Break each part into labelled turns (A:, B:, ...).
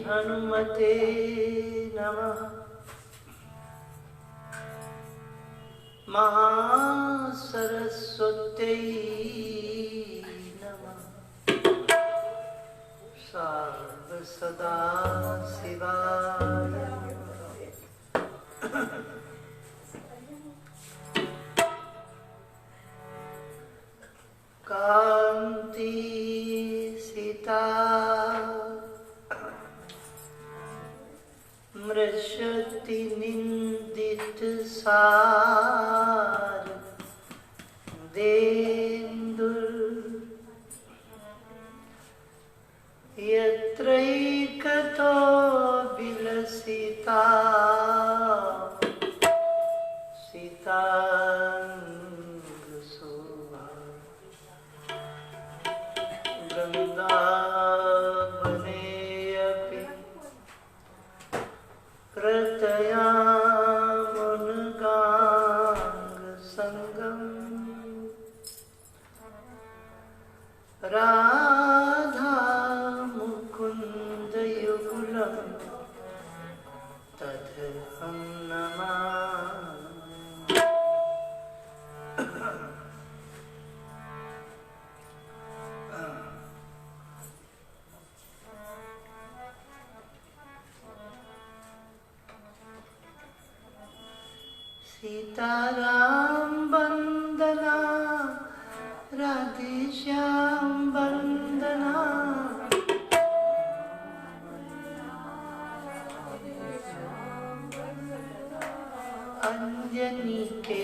A: हनुमते नमः। महासरस्वत्यै नमः। सर्वसदाशिवाय कान्ति सीता मृषति निंदित सार देन्दुर यत्रैकतो विलसिता सीतांगशोभा वृन्दावने अपि प्रतयामुनगाङ्गसङ्गम् राधा मुकुन्दयुगुलं तदहं नमामि। सीताराम वंदना राधे श्याम वंदना अंजनी के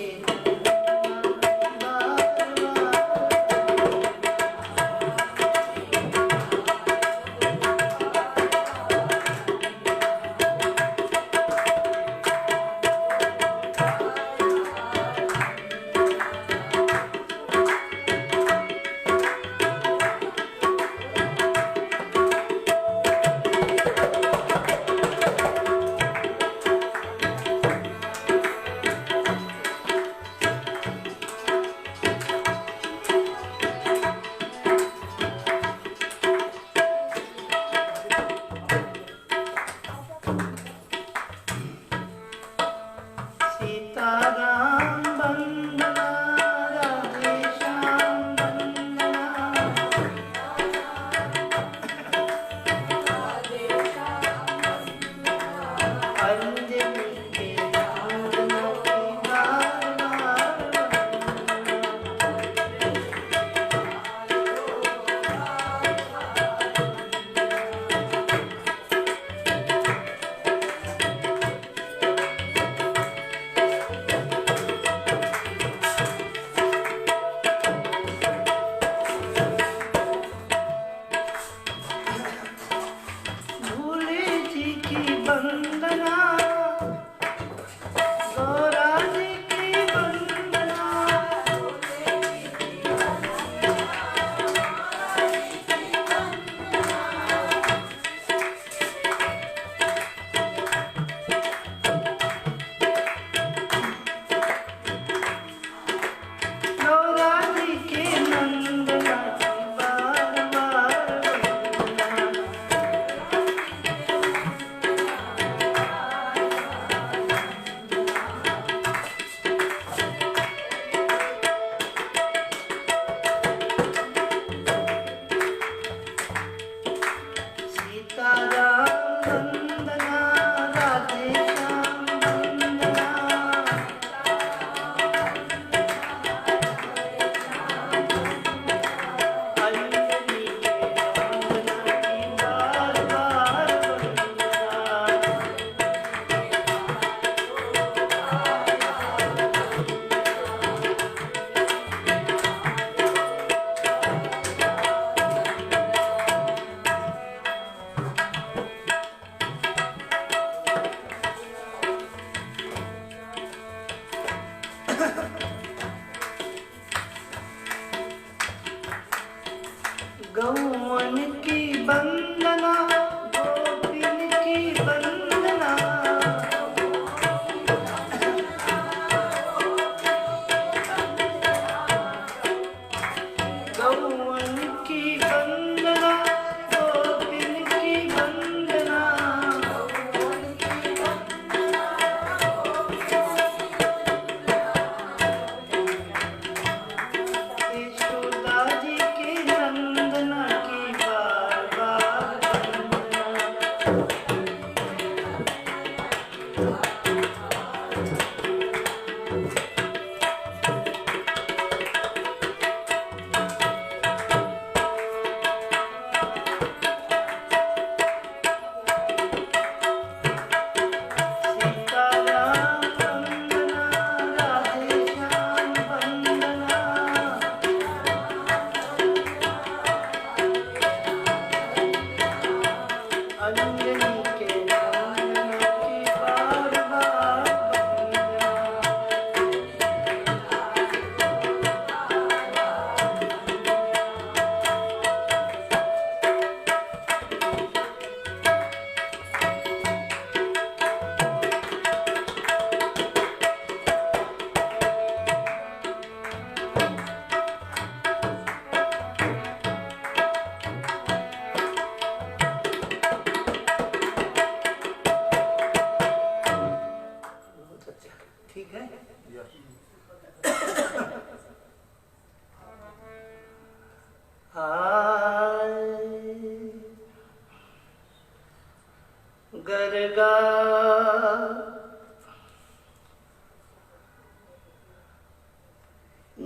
A: गर्गा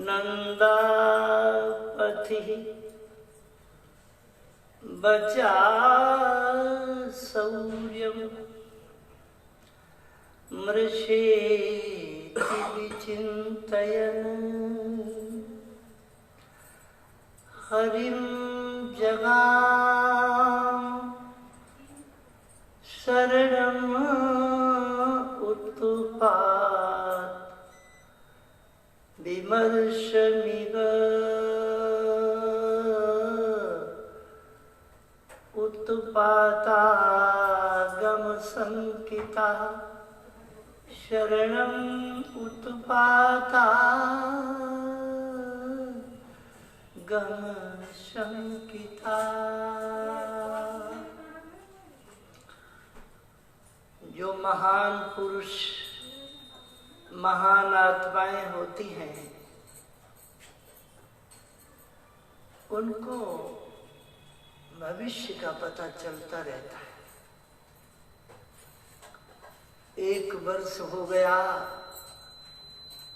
A: नंदापति बचा शौर्यम मृषेति विचिन्तयन् हरिं जगाम शरणम् उत्तुपात् विमर्शमिव उत्तुपातागम संकिता शरणम् उत्तुपाता गम संकिता। जो महान पुरुष महान आत्माएं होती हैं उनको भविष्य का पता चलता रहता है। 1 वर्ष हो गया,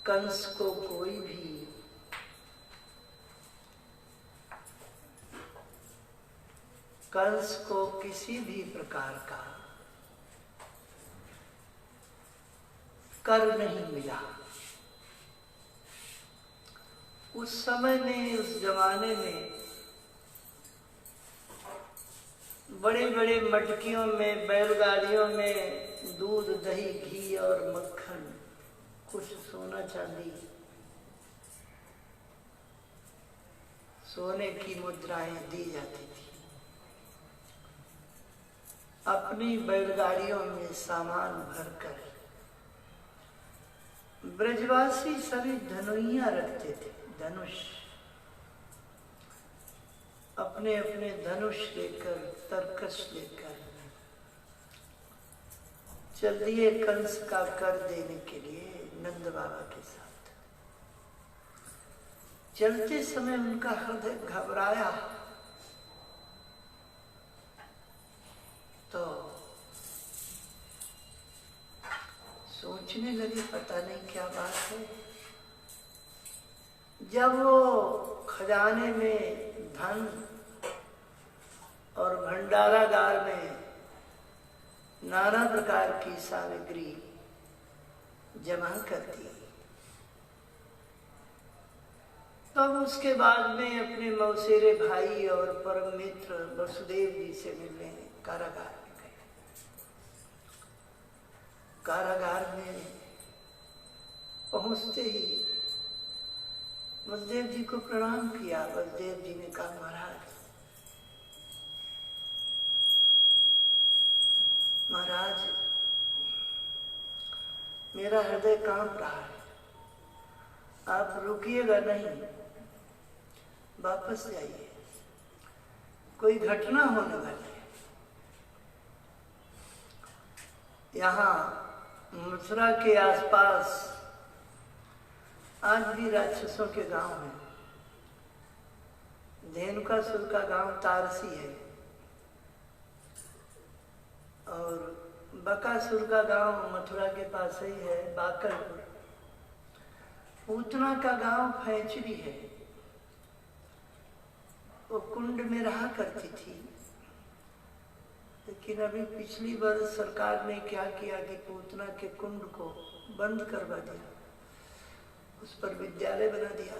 A: कंस को कोई भी किसी भी प्रकार का कर नहीं मिला। उस समय में, उस जमाने में बड़े बड़े मटकियों में, बैलगाड़ियों में दूध, दही, घी और मक्खन, कुछ सोना चांदी, सोने की मुद्राएं दी जाती थी। अपनी बैलगाड़ियों में सामान भरकर ब्रजवासी सभी धनुइयां रखते थे, धनुष। अपने अपने धनुष लेकर, तरकश लेकर चल दिए कंस का कर देने के लिए नंद बाबा के साथ। चलते समय उनका हृदय घबराया तो सोचने लगे पता नहीं क्या बात है। जब वो खजाने में धन और भंडारागार में नाना प्रकार की सामग्री जमा करती, तब उसके बाद में अपने मौसेरे भाई और परम मित्र वसुदेव जी से मिलने कारागार में गए। कारागार में पहुंचते ही वसुदेव जी को प्रणाम किया। वसुदेव जी ने कहा, महाराज मेरा हृदय कांप रहा है, आप रुकिएगा नहीं, वापस जाइए, कोई घटना होने वाली है। यहाँ मथुरा के आसपास आज भी राक्षसों के गांव हैं। धेनुकासुर का गांव तारसी है और बकासुर का गांव मथुरा के पास ही है, बाकरपुर। पूतना का गांव फैंचरी है। वो कुंड में रहा करती थी, लेकिन अभी पिछली बार सरकार ने क्या किया कि पूतना के कुंड को बंद करवा दिया, उस पर विद्यालय बना दिया।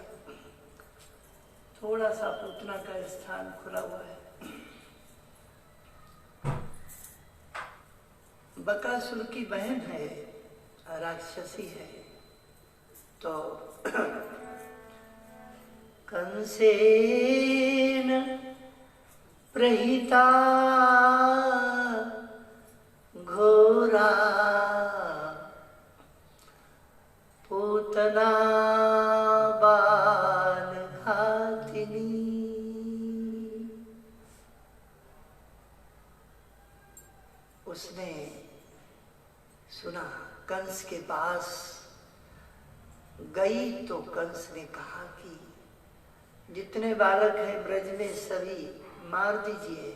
A: थोड़ा सा पूतना का स्थान खुला हुआ है। बकासुर की बहन है, राक्षसी है, तो कंसेन प्रहिता घोरा पूतना बाल घातिनी। उसने सुना, कंस के पास गई तो कंस ने कहा कि जितने बालक हैं ब्रज में सभी मार दीजिए।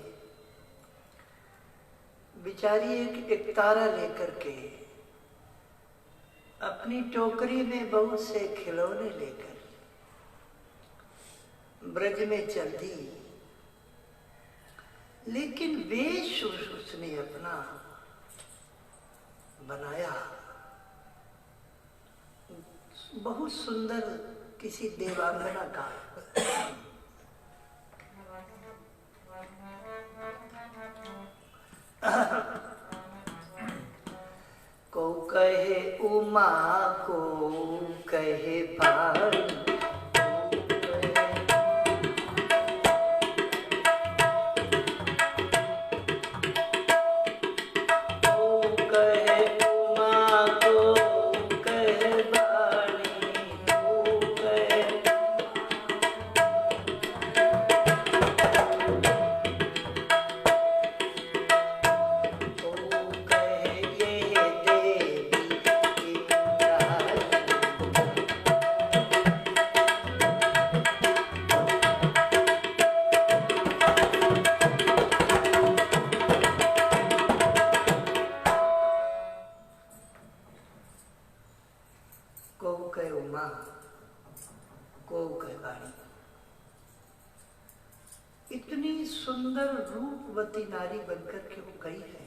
A: बेचारी एक तारा लेकर के अपनी टोकरी में बहुत से खिलौने लेकर ब्रज में चल दी, लेकिन वेश उसने अपना बनाया बहुत सुंदर किसी देवांगना का। को कहे उमा को कहे पानी, इतनी सुंदर रूपवती नारी बनकर के वो गई है।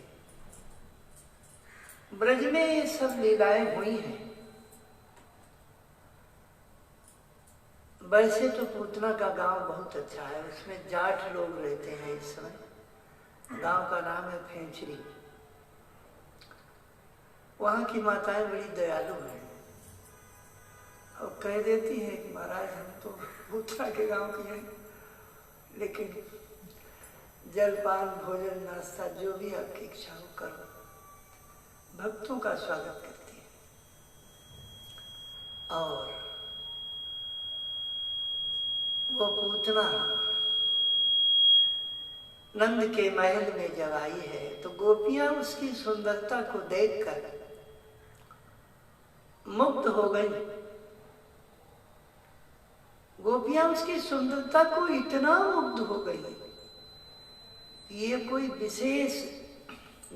A: ब्रज में ये सब लीलाएं हुई हैं। वैसे तो पूतना का गांव बहुत अच्छा है, उसमें जाट लोग रहते हैं इस समय। गांव का नाम है फेंचरी। वहां की माताएं बड़ी दयालु हैं और कह देती हैं कि महाराज हम तो पूतना के गांव के हैं, लेकिन जलपान भोजन नाश्ता जो भी आपकी इच्छा हो करो। भक्तों का स्वागत करती है। और वो पूतना नंद के महल में जब आई है तो गोपियां उसकी सुंदरता को देखकर मुग्ध हो गई। गोपियां उसकी सुंदरता को इतना मुग्ध हो गई, ये कोई विशेष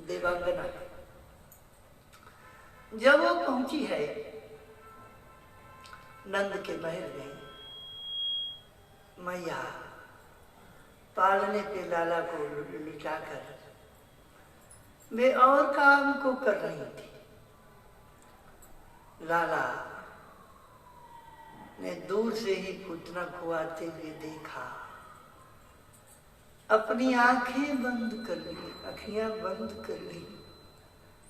A: देवांगना है। जब वो पहुंची है नंद के महल में, मैया पालने पे लाला को लिटाकर वे और काम को कर रही थी। लाला ने दूर से ही पूतना को आते हुए देखा, अपनी आंखें बंद कर ली, अखियां बंद कर ली।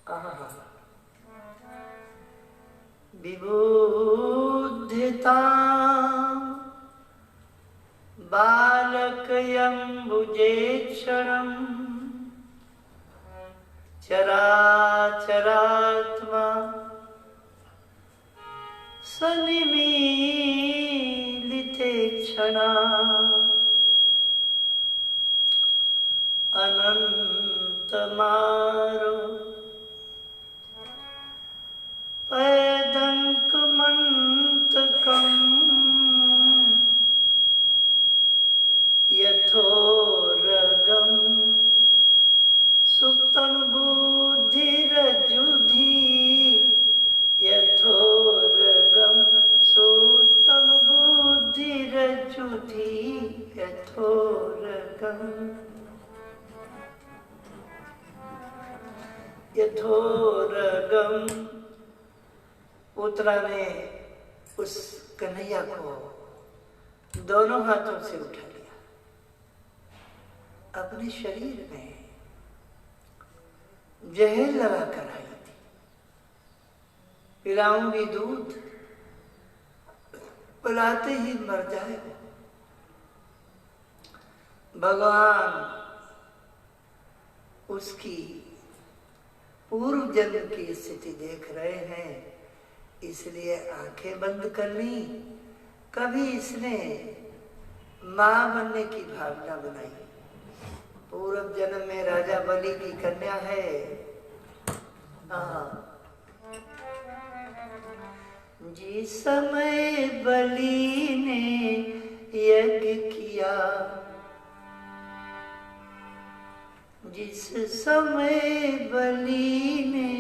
A: आहा, विबुद्धिता बालकयम्बुजेक्षणम् चराचरात्मा सनिमीलिते क्षणा अनंतमारो पैदंकमंतकम् यथोरगम सुप्तम बुद्धिरजुधि यथोरगम सुप्तम बुद्धिरजुधि यथोरगम यथोरगम। पूतना ने उस कन्हैया को दोनों हाथों से उठा लिया, अपने शरीर में जहर लगा कर आई थी। पिलाऊंगी दूध, पिलाते ही मर जाएगा। भगवान उसकी पूर्व जन्म की स्थिति देख रहे हैं, इसलिए आंखें बंद कर ली। कभी इसने मां बनने की भावना बनाई। पूर्व जन्म में राजा बलि की कन्या है। जिस समय बलि ने यज्ञ किया, जिस समय बलि ने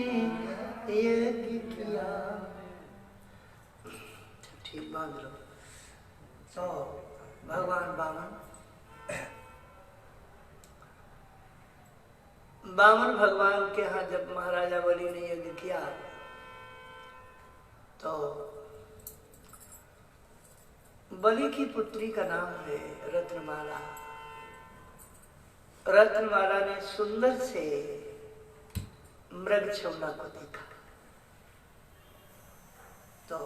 A: यज्ञ किया। ठीक बांध लो। तो भगवान बामन भगवान के यहाँ जब महाराजा बलि ने यज्ञ किया तो बलि की पुत्री का नाम है रत्नमाला। रत्नमाला ने सुंदर से मृगछौना को देखा तो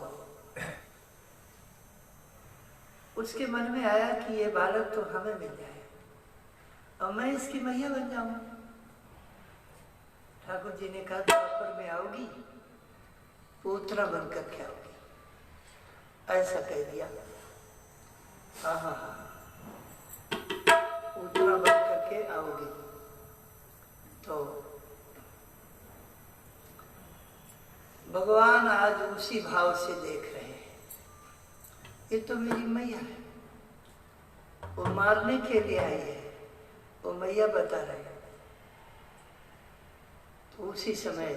A: उसके मन में आया कि ये बालक तो हमें मिल जाए और मैं इसकी मैया बन जाऊं। ठाकुर जी ने कहा द्वापर में आओगी पूतना बनकर के आओगी, ऐसा कह दिया। हाँ हाँ हाँ, पूतना बन करके आओगी। तो भगवान आज उसी भाव से देख रहे हैं, ये तो मेरी मैया है, वो मारने के लिए आई है, वो मैया बता रहे हैं। तो उसी समय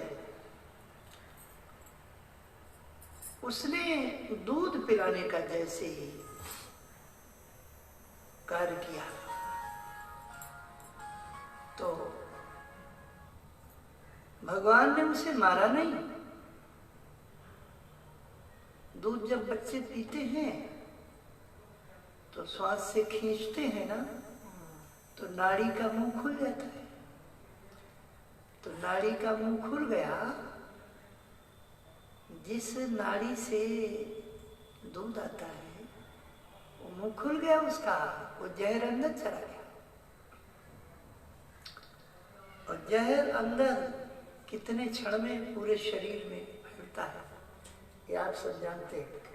A: उसने दूध पिलाने का जैसे ही कार्य किया तो भगवान ने उसे मारा नहीं। दूध जब बच्चे पीते हैं तो श्वास से खींचते हैं ना, तो नाड़ी का मुंह खुल जाता है। तो नाड़ी का मुंह खुल गया, जिस नाड़ी से दूध आता है वो मुंह खुल गया उसका, वो जहर अंदर चला गया। और जहर अंदर कितने क्षण में पूरे शरीर में फैलता है ये आप सब जानते हैं।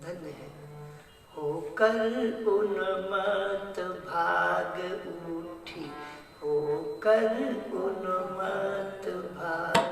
A: धन्य है होकर उन्मत्त भाग उठी, होकर उन्मत्त भाग।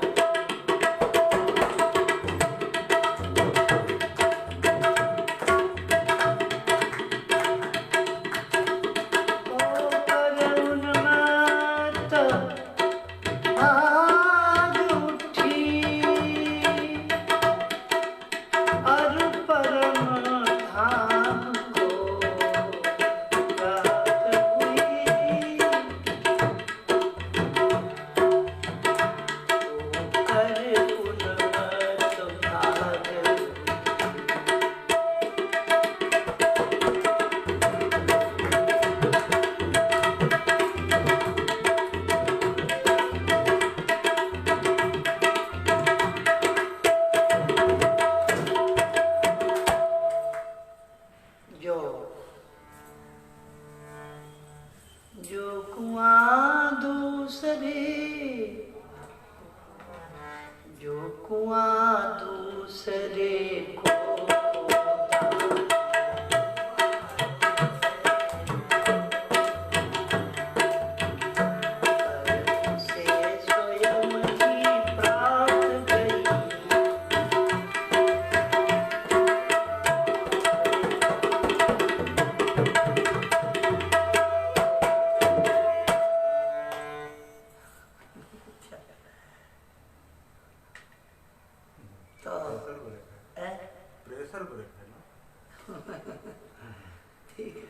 A: ठीक है,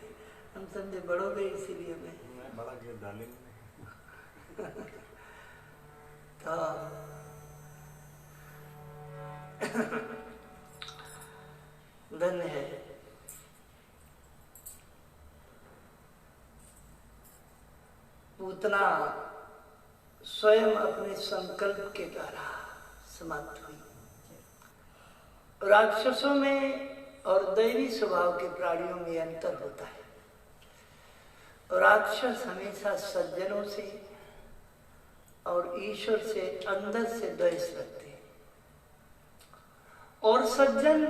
A: हम समझे बड़ो गए इसीलिए मैं बड़ा गिर डालेंगे। तो धन्य है पूतना स्वयं अपने संकल्प के द्वारा समाप्त हुई। राक्षसों में और दैवी स्वभाव के प्राणियों में अंतर होता है। राक्षस हमेशा सज्जनों से और ईश्वर से अंदर से द्वेष रखते हैं और सज्जन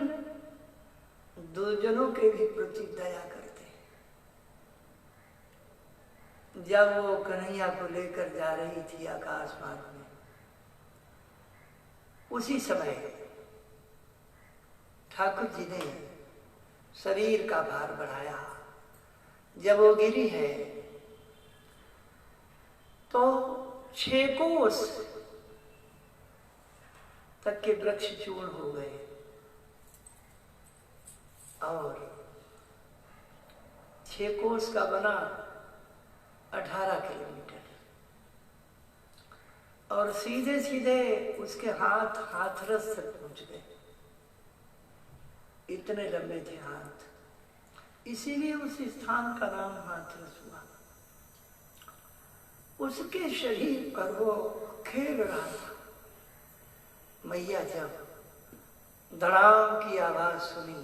A: दुर्जनों के भी प्रति दया करते हैं। जब वो कन्हैया को लेकर जा रही थी आकाश मार्ग में, उसी समय ठाकुर जी ने शरीर का भार बढ़ाया। जब वो गिरी है तो 6 कोस तक के वृक्ष चूर्ण हो गए और 6 कोस का बना 18 किलोमीटर और सीधे सीधे उसके हाथ हाथरस तक पहुंच गए। इतने लंबे थे हाथ, इसीलिए उस स्थान का नाम हाथरस हुआ। उसके शरीर पर वो खेल रहा था। मैया जब धड़ाम की आवाज सुनी,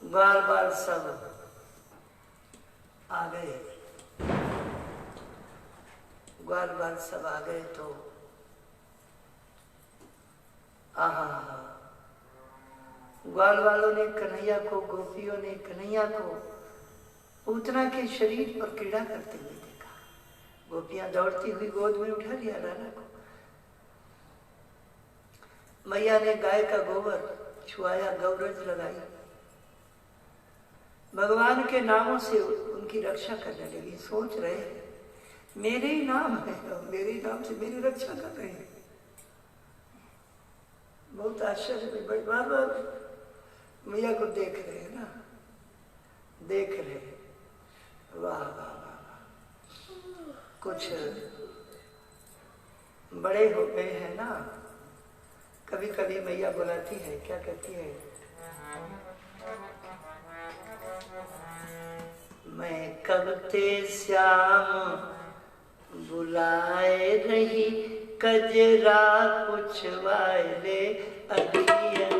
A: बार बार सब आ गए, ग्वाल बाल सब आ गए तो आहा, ग्वाल वालों ने कन्हैया को, गोपियों ने कन्हैया को पूतना के शरीर पर क्रीड़ा करते हुए देखा। गोपियां दौड़ती हुई गोद में उठा लिया लाला को। मैया ने गाय का गोबर छुआया, गौरज लगाई, भगवान के नामों से उनकी रक्षा करने लगी। सोच रहे हैं मेरे ही नाम है और मेरे ही नाम से मेरी रक्षा कर रहे हैं। बहुत आश्चर्य में बड़ी बार बार मैया को देख रहे हैं ना, देख रहे हैं। वाह वाह वाह वाह, कुछ बड़े हो गए हैं ना। कभी कभी मैया बुलाती है, क्या कहती है, मैं कब ते श्याम बुलाए रही, कजरा पुछवाए ले अखियन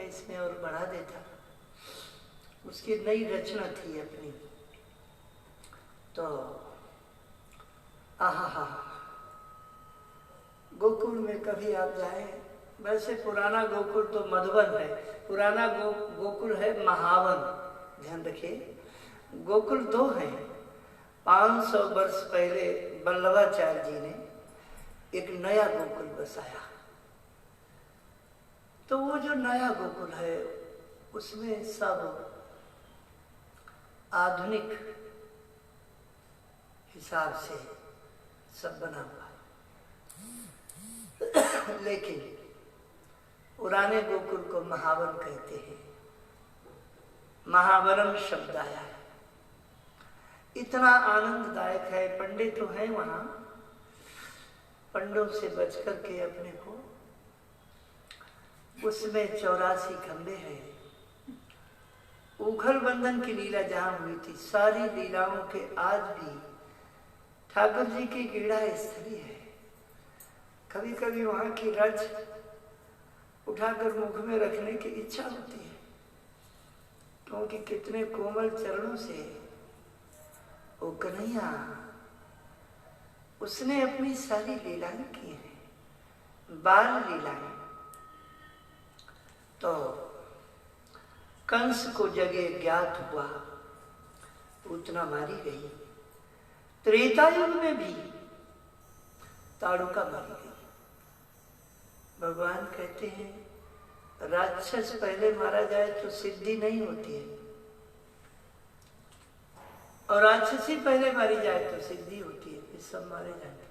A: इसमें और बढ़ा देता। उसकी नई रचना थी अपनी। तो आहा, गोकुल में कभी आप जाए, वैसे पुराना गोकुल तो मधुबन है, पुराना गोकुल है महावन। ध्यान रखिए, गोकुल 2 हैं। 500 वर्ष पहले वल्लभाचार्य जी ने एक नया गोकुल बसाया। तो वो जो नया गोकुल है उसमें सब आधुनिक हिसाब से सब बना हुआ है। लेकिन पुराने गोकुल को महावन कहते हैं। महावरम शब्द आया है। इतना आनंददायक है। पंडित तो हैं वहां, पंडों से बच करके अपने को, उसमें 84 खंबे हैं। उखल बंधन की लीला जहां हुई थी, सारी लीलाओं के आज भी ठाकुर जी की क्रीड़ा स्थली है। कभी कभी वहां की रज उठाकर मुख में रखने की इच्छा होती है, क्योंकि कितने कोमल चरणों से वो कन्हैया, उसने अपनी सारी लीलाएं की हैं, बाल लीलाएं। तो कंस को जगह ज्ञात हुआ, पूतना मारी गई। त्रेता युग में भी ताड़ुका मारी गई। भगवान कहते हैं राक्षस पहले मारा जाए तो सिद्धि नहीं होती है, और राक्षसी पहले मारी जाए तो सिद्धि होती है। फिर सब मारे जाते।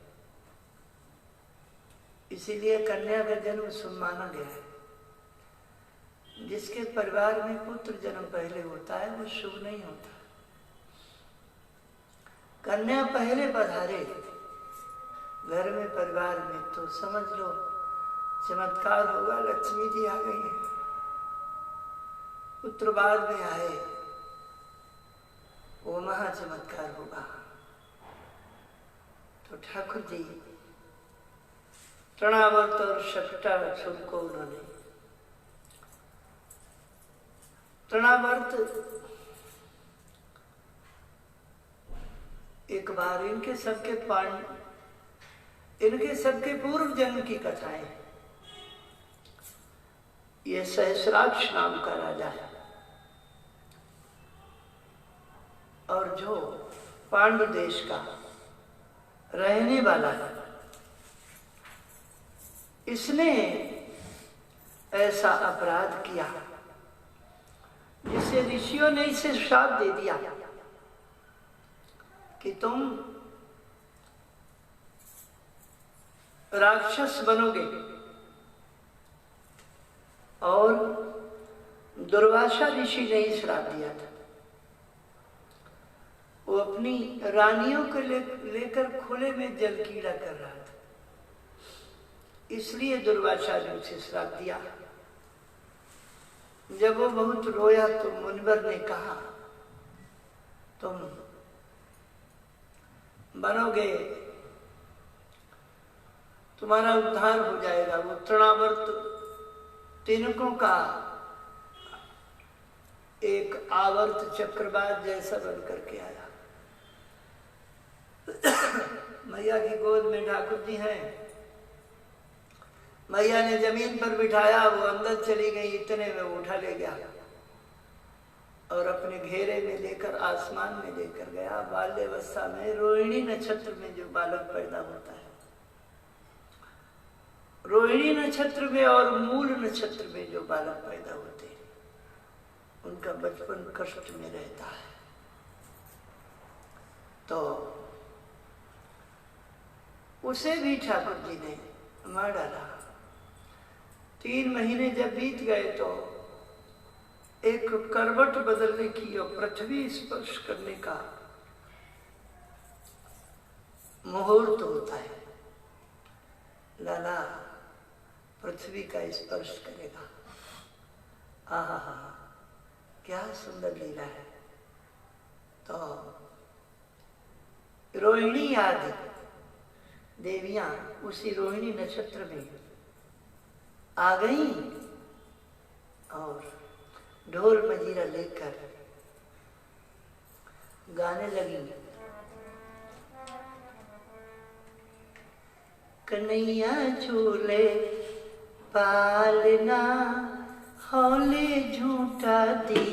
A: इसीलिए कन्या का जन्म शुभ माना गया है। जिसके परिवार में पुत्र जन्म पहले होता है वो शुभ नहीं होता। कन्या पहले पधारे घर में परिवार में तो समझ लो चमत्कार होगा, लक्ष्मी जी आ गई है। पुत्र बाद में आए वो महा चमत्कार होगा। तो ठाकुर जी तृणावर्त और शकटा छुप को उन्होंने तृणावर्त एक बार इनके सबके पूर्व जन्म की कथाएं। ये सहस्राक्ष नाम का राजा है और जो पांडु देश का रहने वाला है। इसने ऐसा अपराध किया जिसे ऋषियों ने इसे श्राप दे दिया कि तुम राक्षस बनोगे। और दुर्वासा ऋषि ने ही श्राप दिया था। वो अपनी रानियों को लेकर खुले में जल कीड़ा कर रहा था, इसलिए दुर्वासा ने उसे श्राप दिया। जब वो बहुत रोया तो मुनिवर ने कहा तुम बनोगे, तुम्हारा उद्धार हो जाएगा। वो तृणावर्त तिनकों का एक आवर्त चक्रवात जैसा बन करके आया। मैया की गोद में ठाकुर जी हैं। मैया ने जमीन पर बिठाया, वो अंदर चली गई, इतने में वो उठा ले गया और अपने घेरे में लेकर आसमान में लेकर गया। बाल्यावस्था में रोहिणी नक्षत्र में जो बालक पैदा होता है, रोहिणी नक्षत्र में और मूल नक्षत्र में जो बालक पैदा होते हैं, उनका बचपन कष्ट में रहता है। तो उसे भी ठाकुर जी ने मार डाला। 3 महीने जब बीत गए तो एक करवट बदलने की और पृथ्वी स्पर्श करने का मुहूर्त होता है। लाला पृथ्वी का स्पर्श करेगा। आहा हा, क्या सुंदर लीला है। तो रोहिणी आदि देवियां उसी रोहिणी नक्षत्र में आ गई और ढोल मजीरा लेकर गाने लगी। कन्हैया झूले पालना हौले झूठा दी।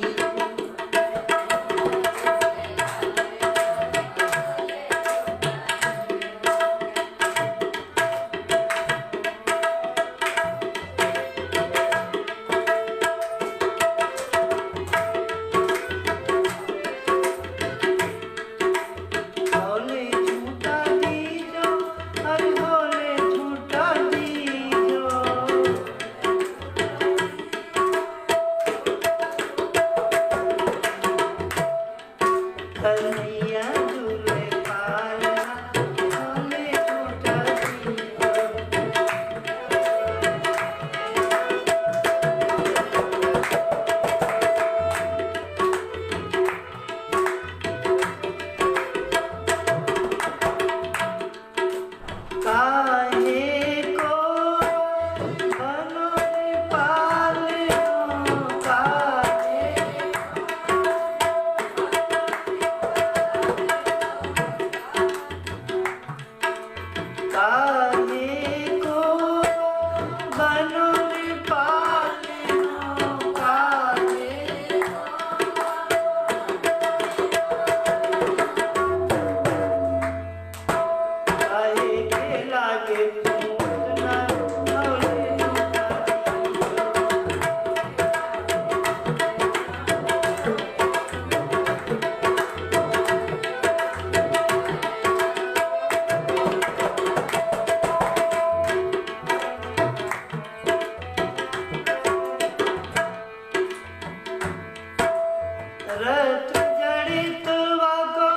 A: रत जड़ित वाको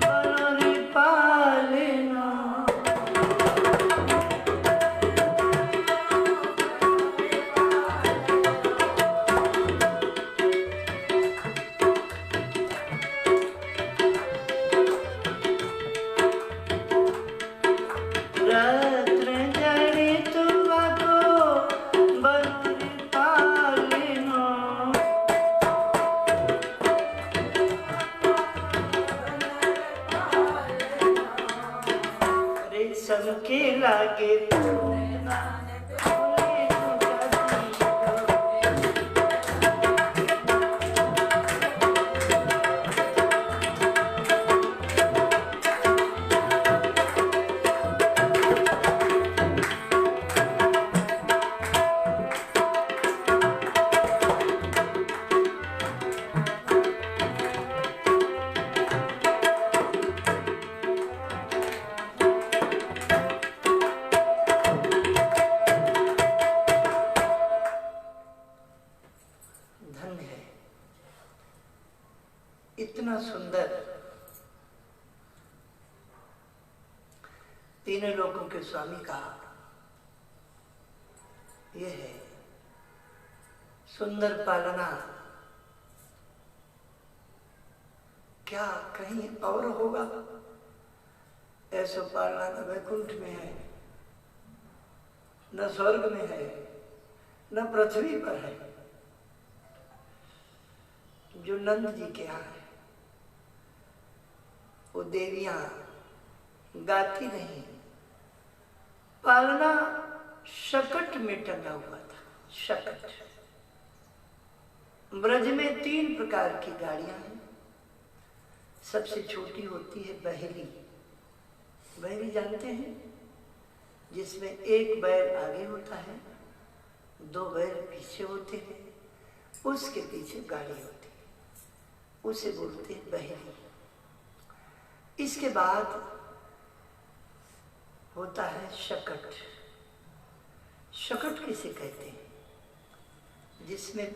A: बनोरी पालना। सबके लागे इतना सुंदर तीनों लोकों के स्वामी का यह है सुंदर पालना। क्या कहीं और होगा? ऐसा पालना न वैकुंठ में है, न स्वर्ग में है, न पृथ्वी पर है। जो नंद जी के यहाँ है वो देवियां गाती नहीं, पालना शकट में टंगा हुआ था। शकट ब्रज में 3 प्रकार की गाड़ियां हैं। सबसे छोटी होती है बहेली। बहेली जानते हैं? जिसमें 1 बैल आगे होता है, 2 बैल पीछे होते हैं, उसके पीछे गाड़ी होती है, उसे बोलते हैं बहेली। इसके बाद होता है शकट। शकट किसे कहते हैं? जिसमें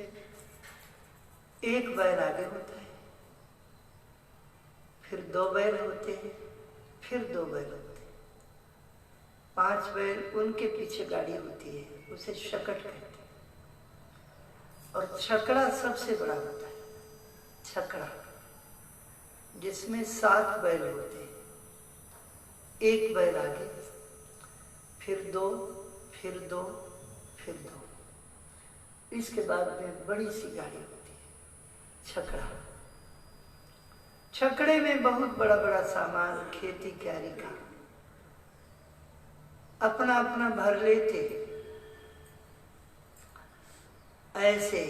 A: 1 बैल आगे होता है, फिर 2 बैल होते हैं, फिर 2 बैल होते हैं, 5 बैल उनके पीछे गाड़ी होती है, उसे शकट कहते हैं। और छकड़ा सबसे बड़ा होता है। छकड़ा जिसमें 7 बैल होते हैं, 1 बैल आगे, फिर 2, फिर 2, फिर 2। इसके बाद में बड़ी सी गाड़ी होती है छकड़ा। छकड़े में बहुत बड़ा बड़ा सामान, खेती क्यारी का अपना अपना भर लेते। ऐसे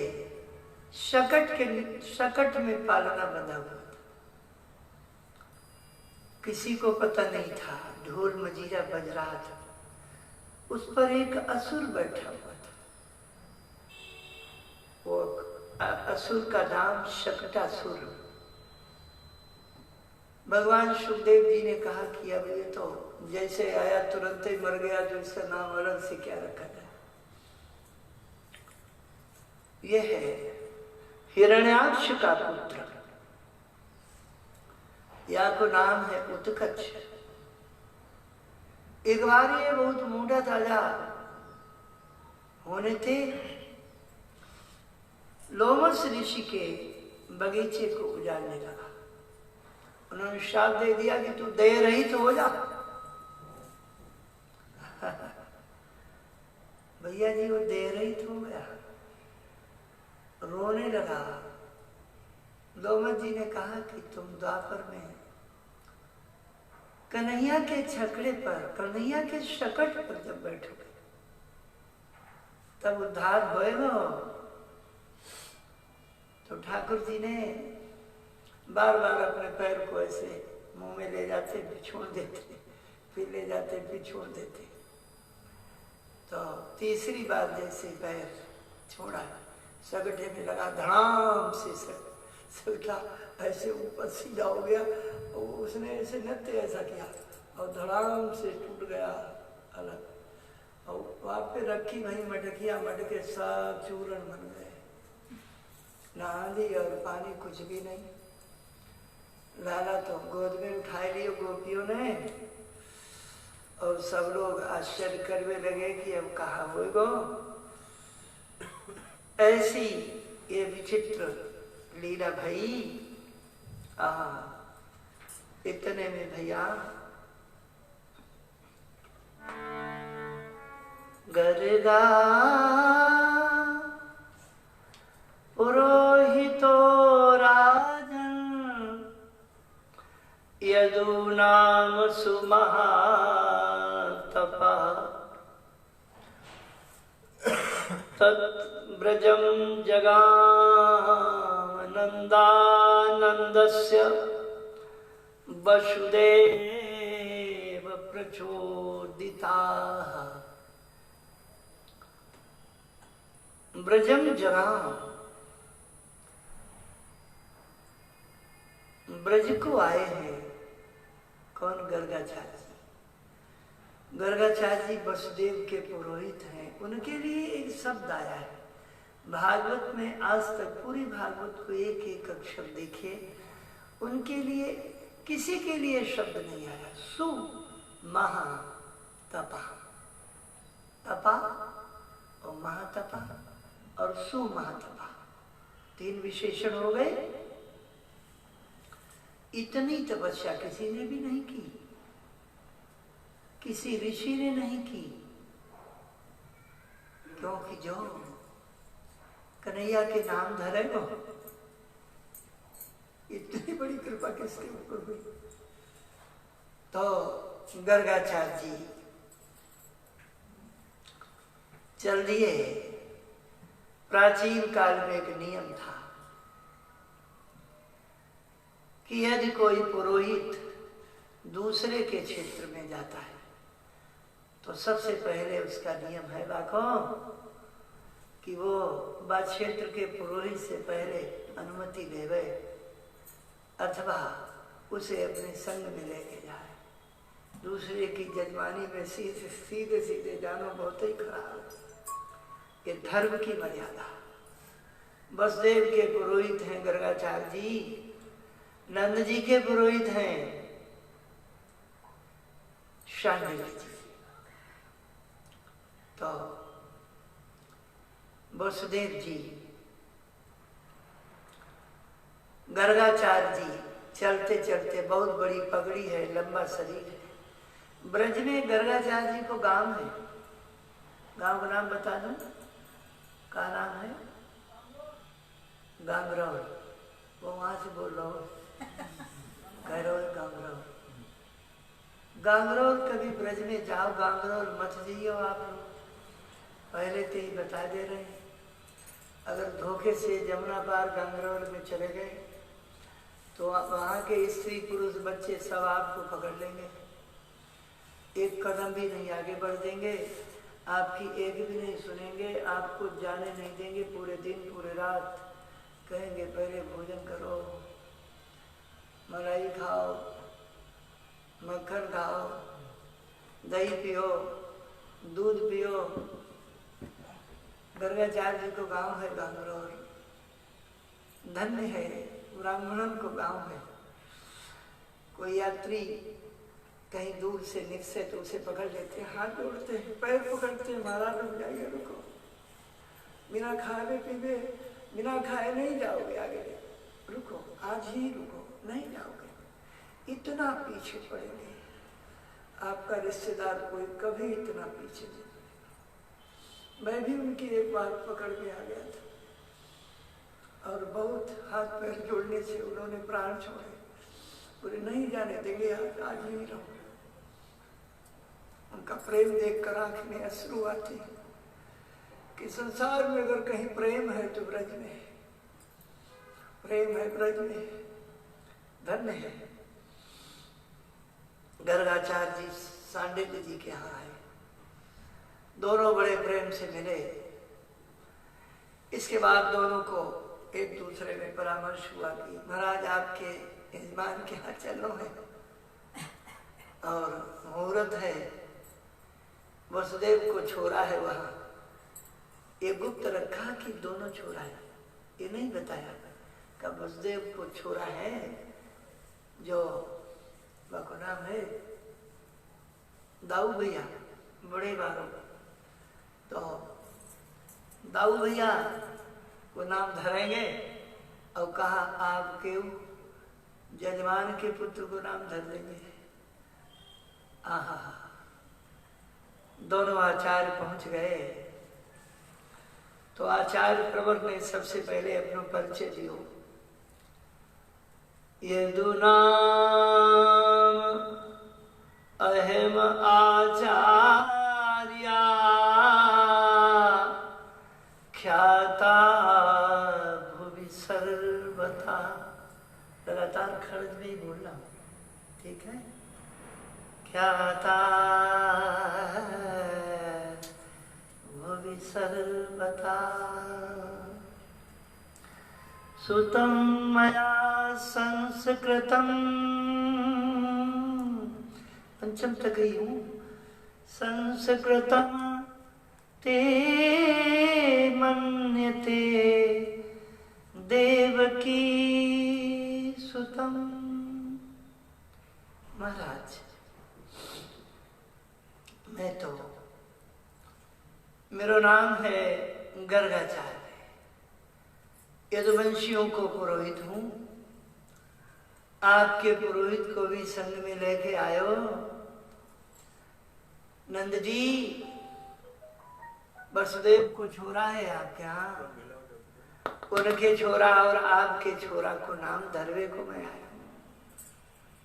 A: शकट में पालना बंधा हुआ था। किसी को पता नहीं था, ढोल मजीरा बज रहा था, उस पर एक असुर बैठा हुआ था। वो असुर का नाम शकटासुर। भगवान सुखदेव जी ने कहा कि अब ये तो जैसे आया तुरंत ही मर गया, तो इसका नाम अलग से क्या रखा जाए। यह है हिरण्याक्ष का पुत्र, या को नाम है उत्कच। एक बार ये बहुत मूढ़ा ताजा होने थे, लोमस ऋषि के बगीचे को उजाड़ने लगा। उन्होंने श्राप दे दिया कि तू देह रहित हो जा। भैया जी वो देह रहित हो गया, रोने लगा। लोमस जी ने कहा कि तुम द्वापर में कन्हैया के छकड़े पर, कन्हैया के शकट पर जब बैठोगे तब उद्धार होएगा। तो ठाकुर जी ने बार बार अपने पैर को ऐसे मुंह में ले जाते, फिर छोड़ देते, फिर ले जाते, फिर छोड़ देते। तो तीसरी बार जैसे पैर छोड़ा, सगटे में लगा, धड़ाम से सगटा ऐसे ऊपर सीधा हो गया। उसने ऐसे नृत्य ऐसा किया और धड़ाम से टूट गया अलग। और वहाँ पे रखी वहीं मटकिया, मटके सब चूरण बन गए, ना आंधी और पानी, कुछ भी नहीं। लाला तो गोद में उठा लियो गोपियों ने, और सब लोग आश्चर्य करने लगे कि अब कहाँ होगो। ऐसी ये विचित्र लीला भई। इतने में भैया गर्गा पुरोहितो राजन यदूनाम सुमहातपा तद्व्रजं जगामनन्दानन्दस्य वसुदेव प्रचोदिताः। ब्रजम जगाम, ब्रज को आए हैं कौन? गर्गाचार्य जी। गर्गाचार्य जी वसुदेव के पुरोहित हैं। उनके लिए एक शब्द आया है भागवत में। आज तक पूरी भागवत को एक एक अक्षर देखे, उनके लिए किसी के लिए शब्द नहीं आया। सु महातपा, तपा और महातपा और सुमहातपा, तीन विशेषण हो गए। इतनी तपस्या किसी ने भी नहीं की, किसी ऋषि ने नहीं की, क्योंकि जो कन्हैया के नाम धरे हो, इतनी बड़ी कृपा किसके ऊपर हुई। तो गर्गाचार्य जी चल दिए। प्राचीन काल में एक नियम था कि यदि कोई पुरोहित दूसरे के क्षेत्र में जाता है तो सबसे पहले उसका नियम है बाकों कि वो बात क्षेत्र के पुरोहित से पहले अनुमति लेवे अथवा उसे अपने संग में लेके जाए। दूसरे की जजमानी में सीधे सीधे जाना बहुत ही खराब है। ये धर्म की मर्यादा। वसुदेव के पुरोहित हैं गर्गाचार्य जी, नंद जी के पुरोहित हैं शांडिल्य जी। तो वसुदेव जी, गर्गाचार्य जी चलते चलते, बहुत बड़ी पगड़ी है, लंबा शरीर है। ब्रज में गर्गाचार्य जी को गांव है, गांव का नाम बता दूं? क्या नाम है? गांगरौल। वो वहां से बोल रहा हूँ, गैरोल गांगरौल। गांगरौल कभी ब्रज में जाओ, गांगरौल मत जाइयो आप लोग, पहले तो ही बता दे रहे हैं। अगर धोखे से जमुना पार गांगरौल में चले गए तो वहाँ के स्त्री पुरुष बच्चे सब आपको पकड़ लेंगे, एक कदम भी नहीं आगे बढ़ देंगे, आपकी एक भी नहीं सुनेंगे, आपको जाने नहीं देंगे। पूरे दिन पूरे रात कहेंगे पहले भोजन करो, मलाई खाओ, मक्खन खाओ, दही पियो, दूध पियो। गर्गाचार्य जी को गांव है गांगरौल, धन्य है, ब्राह्मणन को गांव है। कोई यात्री कहीं दूर से निकसे तो उसे पकड़ लेते, हाथ जोड़ते हैं, पैर पकड़ते हैं, महाराज रुक जाइए, रुको, बिना खाए पीवे, बिना खाए नहीं जाओगे आगे, रुको, आज ही रुको, नहीं जाओगे, इतना पीछे पड़ेंगे। आपका रिश्तेदार कोई कभी इतना पीछे नहीं। मैं भी उनकी एक बात पकड़ के आ गया था और बहुत हाथ पैर जोड़ने से उन्होंने प्राण छोड़े, पूरे नहीं जाने देंगे, आज ही रहो। उनका प्रेम देखकर आंख में अश्रु आते हैं कि संसार में अगर कहीं प्रेम है तो ब्रज में है, प्रेम है ब्रज में, धन्य है। गर्गाचार्य जी शांडिल्य जी के यहाँ आए, दोनों बड़े प्रेम से मिले। इसके बाद दोनों को एक दूसरे में परामर्श हुआ कि महाराज आपके यजमान के यहाँ चलना है और मुहूर्त है, वसुदेव को छोड़ा है वहाँ, ये गुप्त रखा कि दोनों छोड़ा है, ये नहीं बताया का वसुदेव को छोरा है जो का नाम है दाऊ भैया बड़े बारों, तो दाऊ भैया को नाम धरेंगे और कहा आपके जजमान के पुत्र को नाम धर देंगे। आहा, दोनों आचार्य पहुंच गए। तो आचार्य प्रवर ने सबसे पहले अपना परिचय दियो। यदुनाम अहम आचार्या ख्याता भुवि सर्वथा। लगातार खर्च में ही बोलना, ठीक है। ख्याता भुवि सर्वथा सुतं मया संस्कृतं। पंचम तक गई हूँ। संस्कृतं ते मन्यते देवकी सुतम। महाराज, मैं तो, मेरा नाम है गर्गाचार्य, यदुवंशियों को पुरोहित हूँ। आपके पुरोहित को भी संग में लेके आयो। नंद जी, वसुदेव को छोरा है आपके यहाँ, उनके छोरा और आपके छोरा को नाम धरवे को मैं आया।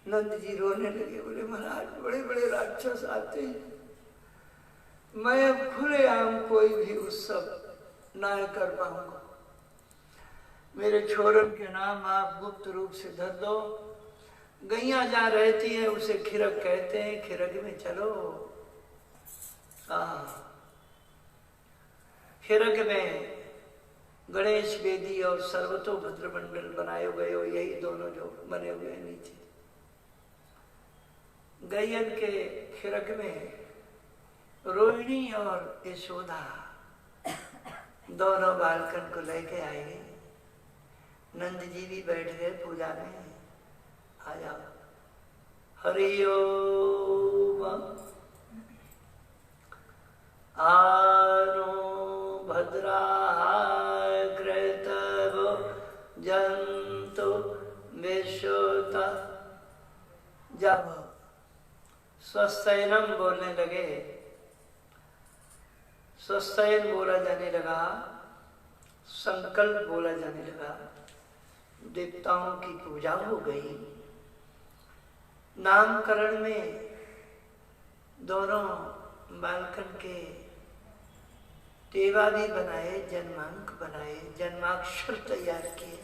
A: नंद जी रोने लगे, बोले महाराज बड़े बड़े राक्षस आते हैं, मैं अब खुलेआम कोई भी उत्सव ना कर पाऊंगा। मेरे छोरन के नाम आप गुप्त रूप से धर दो। गैया जहाँ रहती है उसे खिरक कहते हैं, खिरक में चलो। खिरक में गणेश वेदी और सर्वतोभद्र मंडल बनाए गए हो, यही दोनों जो बने हुए हैं नीचे। गैयन के खिरक में रोहिणी और यशोदा दोनों बालकन को लेके आए। नंद जी भी बैठ गए पूजा में। आ जाओ। हरि ओम। आनो भद्राः कृतवो जन्तु विश्वता। जब स्वस्त्यनम बोलने लगे, स्वस्त्यन बोला जाने लगा, संकल्प बोला जाने लगा, देवताओं की पूजा हो गई। नामकरण में दोनों बालकन के टेवा भी बनाए, जन्मांक बनाए, जन्माक्षर तैयार किए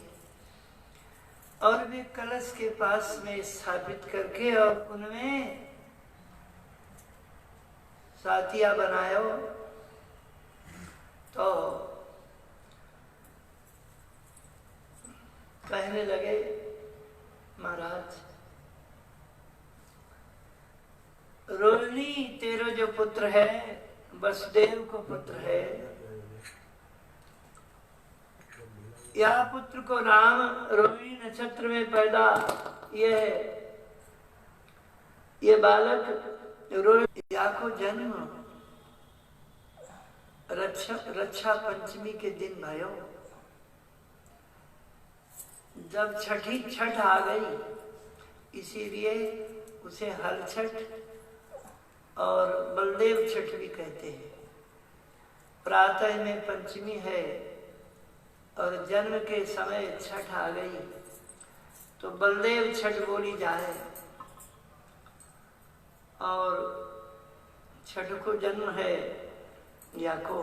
A: और वे कलश के पास में स्थापित करके और उनमें साथिया बनायो। तो कहने लगे महाराज, रोहिणी तेरा जो पुत्र है वसुदेव को पुत्र है, यह पुत्र को नाम रोहिणी नक्षत्र में पैदा ये बालक रोहिणी को जन्म रक्षा पंचमी के दिन भयो। जब छठी छठ आ गई, इसीलिए उसे हल छठ और बलदेव छठ भी कहते हैं। प्रातः में पंचमी है और जन्म के समय छठ आ गई तो बलदेव छठ बोली जाए। और छठ को जन्म है या को